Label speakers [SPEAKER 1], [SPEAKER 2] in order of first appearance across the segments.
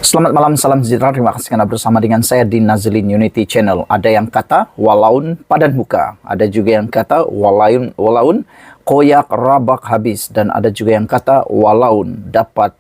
[SPEAKER 1] Selamat malam, salam sejahtera. Terima kasih karena bersama dengan saya di Nazlin Unity Channel. Ada yang kata walaun padan muka, ada juga yang kata walaun koyak rabak habis, dan ada juga yang kata walaun dapat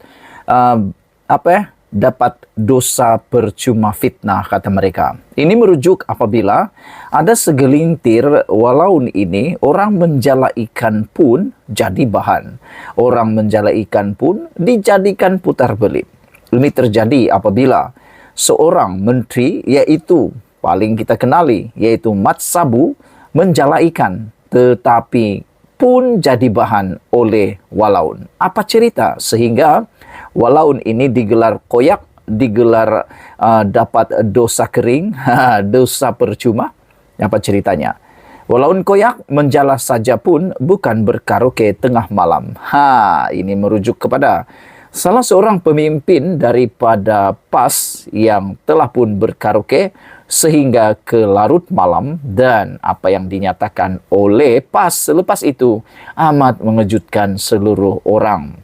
[SPEAKER 1] dapat dosa percuma fitnah, kata mereka. Ini merujuk apabila ada segelintir walaun ini orang menjala ikan pun jadi bahan. Orang menjala ikan pun dijadikan putar belit. Ini terjadi apabila seorang menteri, yaitu paling kita kenali, yaitu Mat Sabu, menjala ikan, tetapi pun jadi bahan oleh walaun. Apa cerita sehingga walaun ini digelar koyak, digelar dapat dosa kering, dosa percuma? Apa ceritanya? Walaun koyak menjala saja pun bukan berkaraoke tengah malam. Ini merujuk kepada salah seorang pemimpin daripada PAS yang telah pun berkaraoke sehingga ke larut malam, dan apa yang dinyatakan oleh PAS selepas itu amat mengejutkan seluruh orang.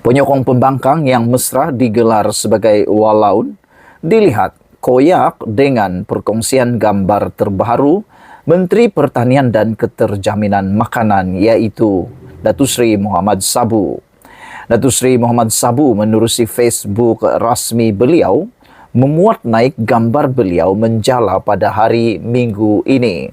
[SPEAKER 1] Penyokong pembangkang yang mesra digelar sebagai walaun, dilihat koyak dengan perkongsian gambar terbaru Menteri Pertanian dan Keterjaminan Makanan, yaitu Datuk Seri Muhammad Sabu. Datuk Seri Muhammad Sabu menerusi Facebook rasmi beliau memuat naik gambar beliau menjala pada hari Minggu ini.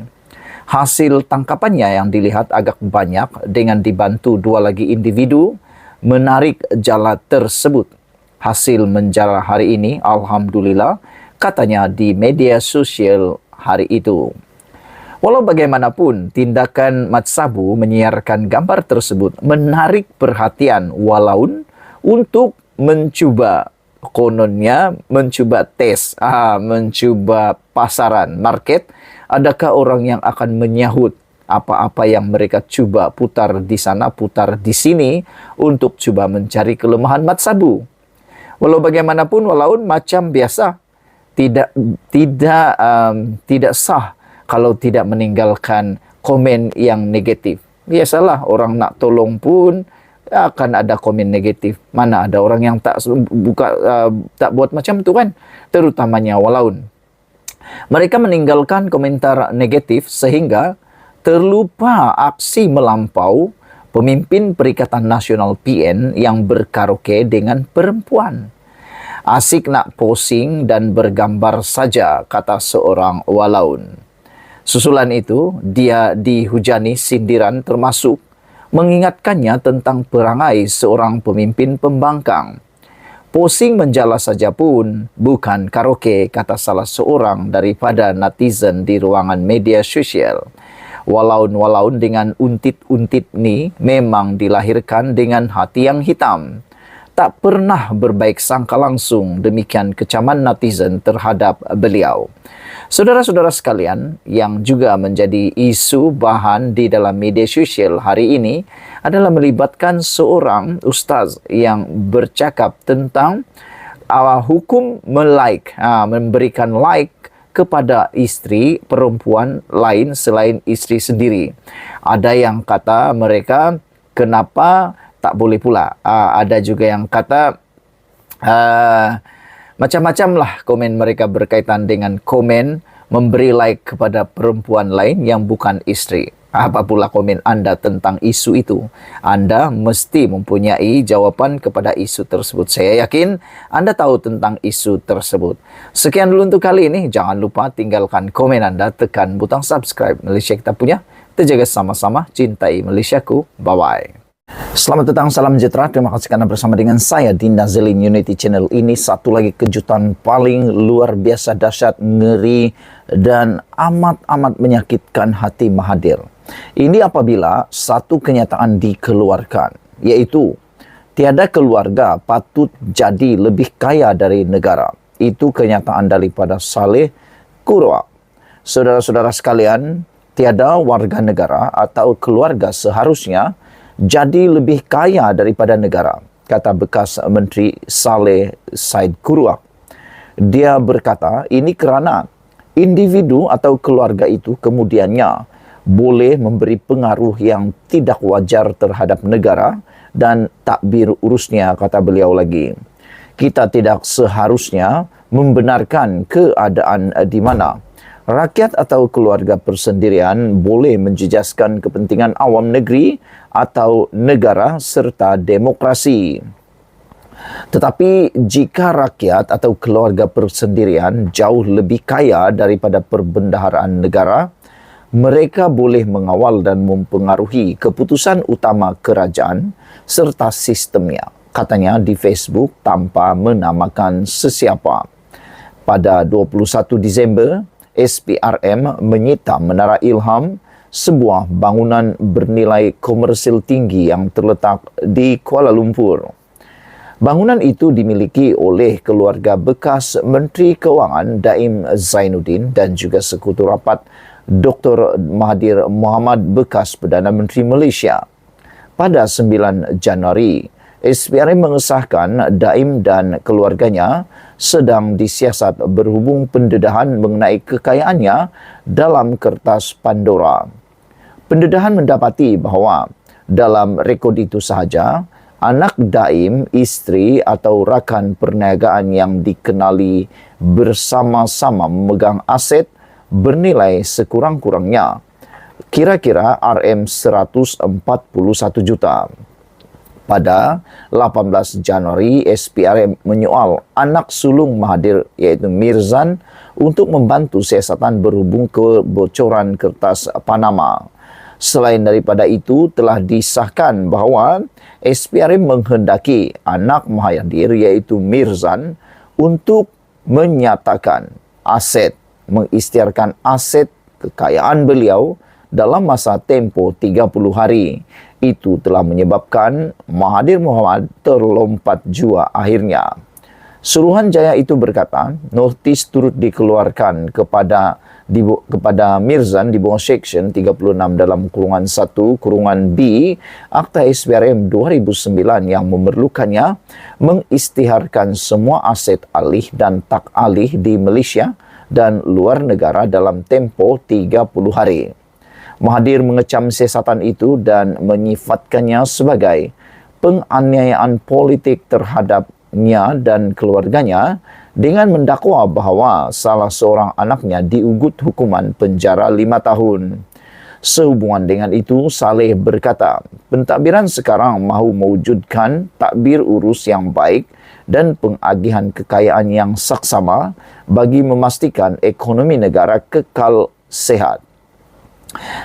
[SPEAKER 1] Hasil tangkapannya yang dilihat agak banyak dengan dibantu dua lagi individu menarik jala tersebut. Hasil menjala hari ini, alhamdulillah, katanya di media sosial hari itu. Walau bagaimanapun, tindakan Mat Sabu menyiarkan gambar tersebut menarik perhatian walaun untuk mencuba, kononnya mencuba tes, mencuba pasaran, market. Adakah orang yang akan menyahut apa-apa yang mereka cuba putar di sana, putar di sini untuk cuba mencari kelemahan Mat Sabu? Walau bagaimanapun, walaun macam biasa, tidak sah kalau tidak meninggalkan komen yang negatif. Biasalah, orang nak tolong pun akan ada komen negatif. Mana ada orang yang tak buat macam tu kan? Terutamanya walaun. Mereka meninggalkan komentar negatif sehingga terlupa aksi melampau pemimpin Perikatan Nasional PN yang berkaraoke dengan perempuan. Asik nak posing dan bergambar saja, kata seorang walaun. Susulan itu, dia dihujani sindiran termasuk mengingatkannya tentang perangai seorang pemimpin pembangkang. Posing menjala saja pun bukan karaoke, kata salah seorang daripada netizen di ruangan media sosial. Walaun-walaun dengan untit-untit ni memang dilahirkan dengan hati yang hitam. Tak pernah berbaik sangka langsung, demikian kecaman netizen terhadap beliau. Saudara-saudara sekalian, yang juga menjadi isu bahan di dalam media sosial hari ini adalah melibatkan seorang ustaz yang bercakap tentang hukum memberikan like kepada isteri perempuan lain selain isteri sendiri. Ada yang kata mereka, kenapa tak boleh pula? Ada juga yang kata macam-macam lah komen mereka berkaitan dengan komen memberi like kepada perempuan lain yang bukan isteri. Apa pula komen anda tentang isu itu? Anda mesti mempunyai jawapan kepada isu tersebut. Saya yakin anda tahu tentang isu tersebut. Sekian dulu untuk kali ini. Jangan lupa tinggalkan komen anda, tekan butang subscribe. Malaysia kita punya. Kita jaga sama-sama. Cintai Malaysiaku. Bye-bye. Selamat datang, salam sejahtera. Terima kasih karena bersama dengan saya di Nazlin Unity Channel. Ini satu lagi kejutan paling luar biasa dahsyat, ngeri, dan amat-amat menyakitkan hati Mahathir. Ini apabila satu kenyataan dikeluarkan, yaitu tiada keluarga patut jadi lebih kaya dari negara. Itu kenyataan daripada Saleh Kuruak. Saudara-saudara sekalian, tiada warga negara atau keluarga seharusnya jadi lebih kaya daripada negara, kata bekas Menteri Saleh Said Kuruak. Dia berkata, ini kerana individu atau keluarga itu kemudiannya boleh memberi pengaruh yang tidak wajar terhadap negara dan takbir urusnya, kata beliau lagi. Kita tidak seharusnya membenarkan keadaan di mana rakyat atau keluarga persendirian boleh menjejaskan kepentingan awam negeri atau negara serta demokrasi. Tetapi jika rakyat atau keluarga persendirian jauh lebih kaya daripada perbendaharaan negara, mereka boleh mengawal dan mempengaruhi keputusan utama kerajaan serta sistemnya, katanya di Facebook tanpa menamakan sesiapa. Pada 21 Disember, SPRM menyita Menara Ilham, sebuah bangunan bernilai komersil tinggi yang terletak di Kuala Lumpur. Bangunan itu dimiliki oleh keluarga bekas Menteri Kewangan Daim Zainuddin dan juga sekutu rapat Dr. Mahathir Mohamad bekas Perdana Menteri Malaysia. Pada 9 Januari, SPRM mengesahkan Daim dan keluarganya sedang disiasat berhubung pendedahan mengenai kekayaannya dalam kertas Pandora. Pendedahan mendapati bahawa dalam rekod itu sahaja, anak Daim, isteri atau rakan perniagaan yang dikenali bersama-sama memegang aset bernilai sekurang-kurangnya kira-kira RM141 juta. Pada 18 Januari, SPRM menyoal anak sulung Mahathir iaitu Mirzan untuk membantu siasatan berhubung kebocoran kertas Panama. Selain daripada itu, telah disahkan bahawa SPRM menghendaki anak Mahathir iaitu Mirzan untuk menyatakan mengisytiharkan aset kekayaan beliau dalam masa tempoh 30 hari. Itu telah menyebabkan Mahathir Mohamad terlompat jua akhirnya. Suruhanjaya itu berkata, notis turut dikeluarkan kepada Mirzan di bawah Seksyen 36 dalam kurungan 1, kurungan B, Akta SPRM 2009 yang memerlukannya mengisytiharkan semua aset alih dan tak alih di Malaysia dan luar negara dalam tempoh 30 hari. Mahathir mengecam siasatan itu dan menyifatkannya sebagai penganiayaan politik terhadapnya dan keluarganya dengan mendakwa bahawa salah seorang anaknya diugut hukuman penjara 5 tahun. Sehubungan dengan itu, Saleh berkata, pentadbiran sekarang mahu mewujudkan takbir urus yang baik dan pengagihan kekayaan yang saksama bagi memastikan ekonomi negara kekal sehat.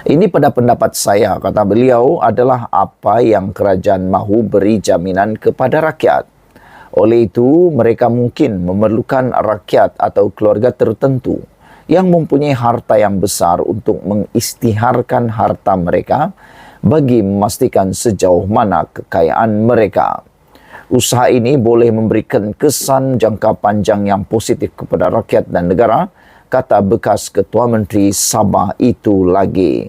[SPEAKER 1] Ini pada pendapat saya, kata beliau, adalah apa yang kerajaan mahu beri jaminan kepada rakyat. Oleh itu, mereka mungkin memerlukan rakyat atau keluarga tertentu yang mempunyai harta yang besar untuk mengisytiharkan harta mereka bagi memastikan sejauh mana kekayaan mereka. Usaha ini boleh memberikan kesan jangka panjang yang positif kepada rakyat dan negara, kata bekas Ketua Menteri Sabah itu lagi.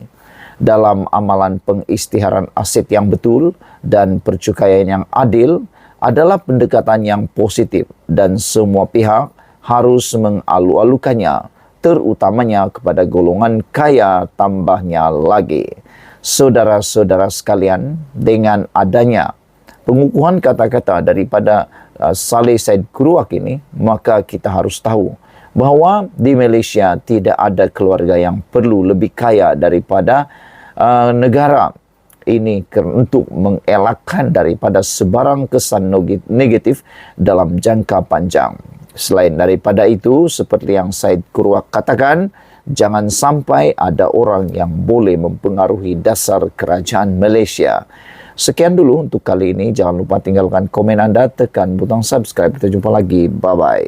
[SPEAKER 1] Dalam amalan pengisytiharan aset yang betul dan percukaian yang adil adalah pendekatan yang positif dan semua pihak harus mengalu-alukannya, terutamanya kepada golongan kaya tambahnya lagi. Saudara-saudara sekalian, dengan adanya pengukuhan kata-kata daripada Saleh Said Kuruak ini, maka kita harus tahu bahawa di Malaysia tidak ada keluarga yang perlu lebih kaya daripada negara ini untuk mengelakkan daripada sebarang kesan negatif dalam jangka panjang. Selain daripada itu, seperti yang Said Kuruak katakan, jangan sampai ada orang yang boleh mempengaruhi dasar kerajaan Malaysia. Sekian dulu untuk kali ini. Jangan lupa tinggalkan komen anda, tekan butang subscribe. Kita jumpa lagi. Bye-bye.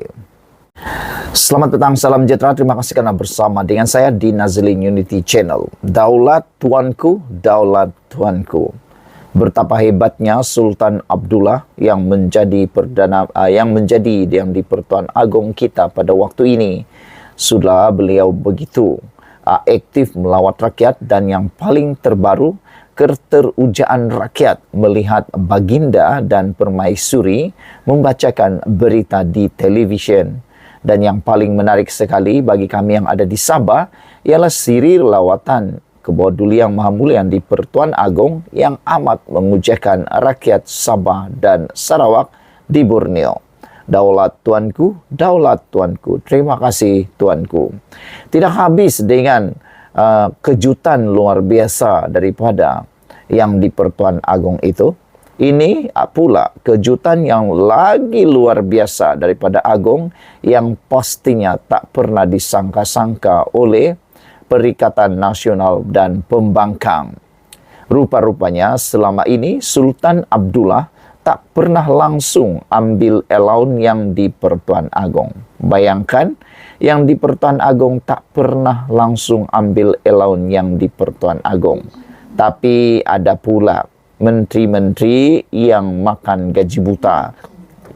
[SPEAKER 1] Selamat petang, salam sejahtera. Terima kasih kerana bersama dengan saya di Nazlin Unity Channel. Daulat tuanku, daulat tuanku. Betapa hebatnya Sultan Abdullah yang menjadi yang di Pertuan Agong kita pada waktu ini. Sudah beliau begitu aktif melawat rakyat, dan yang paling terbaru, keterujaan rakyat melihat baginda dan permaisuri membacakan berita di televisyen. Dan yang paling menarik sekali bagi kami yang ada di Sabah ialah siri lawatan ke bawah Duli Yang Maha Mulia di Pertuan Agong yang amat memujakan rakyat Sabah dan Sarawak di Borneo. Daulat tuanku, daulat tuanku. Terima kasih tuanku. Tidak habis dengan kejutan luar biasa daripada yang di Pertuan Agong itu. Ini pula kejutan yang lagi luar biasa daripada Agong yang pastinya tak pernah disangka-sangka oleh Perikatan Nasional dan Pembangkang. Rupa-rupanya selama ini Sultan Abdullah tak pernah langsung ambil allowance yang di Pertuan Agong. Bayangkan, yang di Pertuan Agong tak pernah langsung ambil allowance yang di Pertuan Agong. Tapi ada pula menteri-menteri yang makan gaji buta.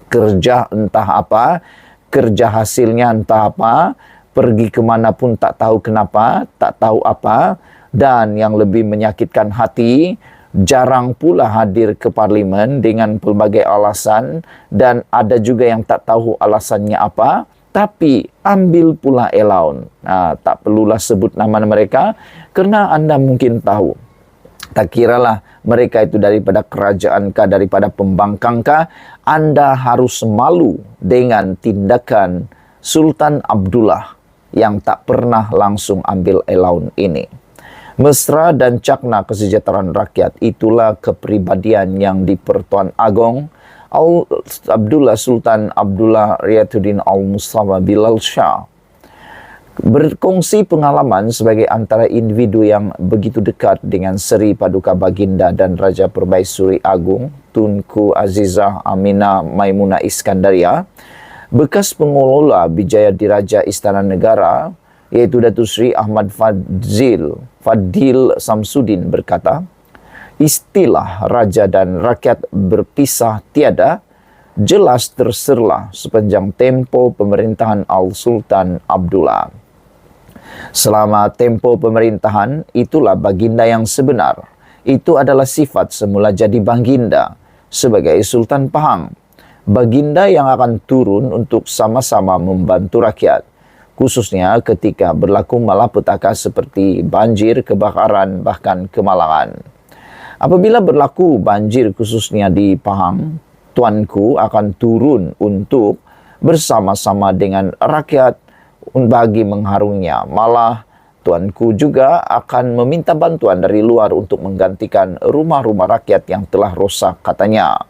[SPEAKER 1] Kerja entah apa, kerja hasilnya entah apa, pergi kemana pun tak tahu kenapa, tak tahu apa, dan yang lebih menyakitkan hati, jarang pula hadir ke parlimen dengan pelbagai alasan, dan ada juga yang tak tahu alasannya apa, tapi ambil pula allowance. Tak perlulah sebut nama mereka, kerana anda mungkin tahu. Tak kiralah mereka itu daripada kerajaan kah, daripada pembangkang kah, anda harus malu dengan tindakan Sultan Abdullah yang tak pernah langsung ambil allowance ini. Mesra dan cakna kesejahteraan rakyat, itulah kepribadian yang di Pertuan Agong. Abdullah Sultan Abdullah Riyatuddin Al-Mustafa Bilal Shah berkongsi pengalaman sebagai antara individu yang begitu dekat dengan Seri Paduka Baginda dan Raja Permaisuri Agung Tunku Azizah Aminah Maimunah Iskandaria, bekas pengelola Bijaya Diraja Istana Negara, yaitu Datuk Seri Ahmad Fadil Samsudin berkata, istilah raja dan rakyat berpisah tiada jelas terserlah sepanjang tempo pemerintahan Al-Sultan Abdullah. Selama tempo pemerintahan, itulah baginda yang sebenar. Itu adalah sifat semula jadi baginda sebagai Sultan Pahang. Baginda yang akan turun untuk sama-sama membantu rakyat, khususnya ketika berlaku malapetaka seperti banjir, kebakaran, bahkan kemalangan. Apabila berlaku banjir khususnya di Pahang, tuanku akan turun untuk bersama-sama dengan rakyat bagi mengharungnya. Malah tuanku juga akan meminta bantuan dari luar untuk menggantikan rumah-rumah rakyat yang telah rosak, katanya.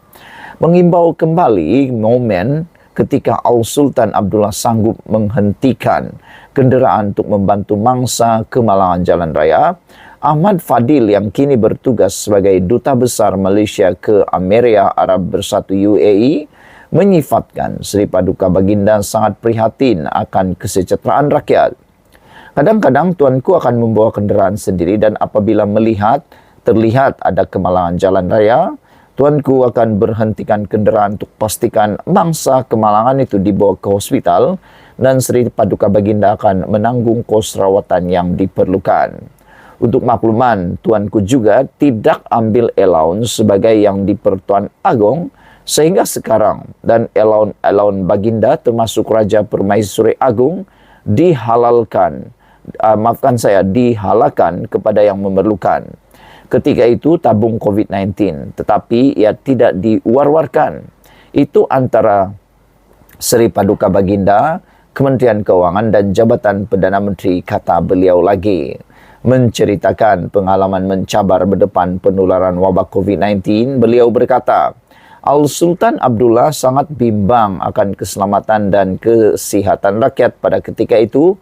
[SPEAKER 1] Mengimbau kembali momen ketika Al-Sultan Abdullah sanggup menghentikan kenderaan untuk membantu mangsa kemalangan jalan raya. Ahmad Fadil yang kini bertugas sebagai Duta Besar Malaysia ke Emirat Arab Bersatu UAE menyifatkan Seri Paduka Baginda sangat prihatin akan kesejahteraan rakyat. Kadang-kadang tuanku akan membawa kenderaan sendiri dan apabila terlihat ada kemalangan jalan raya, tuanku akan berhentikan kenderaan untuk pastikan mangsa kemalangan itu dibawa ke hospital dan Seri Paduka Baginda akan menanggung kos rawatan yang diperlukan. Untuk makluman, tuanku juga tidak ambil allowance sebagai yang di Pertuan Agong sehingga sekarang, dan allowance baginda termasuk Raja Permaisuri Agung dihalalkan kepada yang memerlukan. Ketika itu tabung COVID-19, tetapi ia tidak diwar-warkan. Itu antara Seri Paduka Baginda, Kementerian Keuangan dan Jabatan Perdana Menteri, kata beliau lagi. Menceritakan pengalaman mencabar berdepan penularan wabak COVID-19, beliau berkata, Al-Sultan Abdullah sangat bimbang akan keselamatan dan kesihatan rakyat pada ketika itu,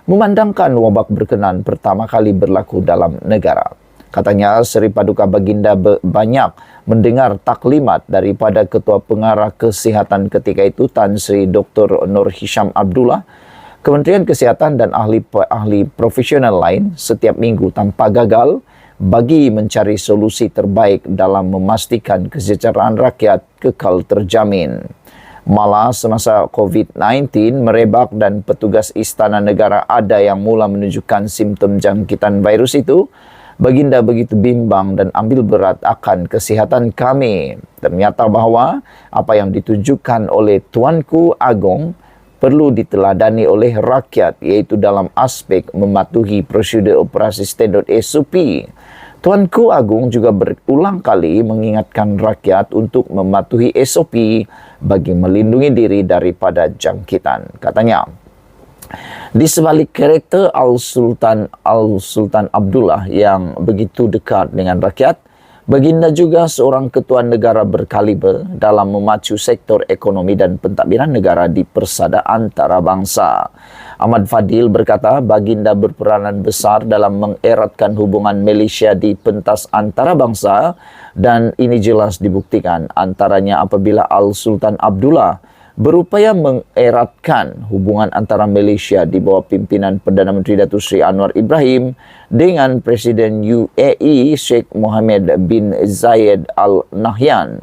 [SPEAKER 1] memandangkan wabak berkenan pertama kali berlaku dalam negara. Katanya, Seri Paduka Baginda banyak mendengar taklimat daripada Ketua Pengarah Kesihatan ketika itu, Tan Sri Dr. Nur Hisham Abdullah, Kementerian Kesihatan dan ahli profesional lain setiap minggu tanpa gagal bagi mencari solusi terbaik dalam memastikan kesejahteraan rakyat kekal terjamin. Malah semasa COVID-19 merebak dan petugas Istana Negara ada yang mula menunjukkan simptom jangkitan virus itu, Baginda begitu bimbang dan ambil berat akan kesihatan kami. Ternyata bahawa apa yang ditunjukkan oleh Tuanku Agong perlu diteladani oleh rakyat, iaitu dalam aspek mematuhi prosedur operasi standard SOP. Tuanku Agung juga berulang kali mengingatkan rakyat untuk mematuhi SOP bagi melindungi diri daripada jangkitan. Katanya, di sebalik karakter Al-Sultan Abdullah yang begitu dekat dengan rakyat, Baginda juga seorang ketua negara berkaliber dalam memacu sektor ekonomi dan pentadbiran negara di persada antarabangsa. Ahmad Fadil berkata, Baginda berperanan besar dalam mengeratkan hubungan Malaysia di pentas antarabangsa dan ini jelas dibuktikan antaranya apabila Al-Sultan Abdullah berupaya mengeratkan hubungan antara Malaysia di bawah pimpinan Perdana Menteri Datuk Seri Anwar Ibrahim dengan Presiden UAE Sheikh Mohammed bin Zayed Al Nahyan.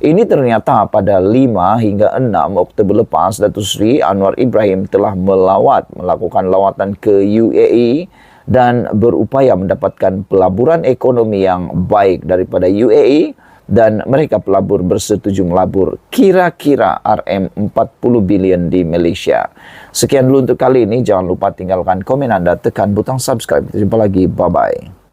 [SPEAKER 1] Ini ternyata pada 5 hingga 6 Oktober lepas, Datuk Seri Anwar Ibrahim telah melakukan lawatan ke UAE dan berupaya mendapatkan pelaburan ekonomi yang baik daripada UAE, dan mereka pelabur bersetuju melabur kira-kira RM40 bilion di Malaysia. Sekian dulu untuk kali ini. Jangan lupa tinggalkan komen anda, tekan butang subscribe. Jumpa lagi. Bye-bye.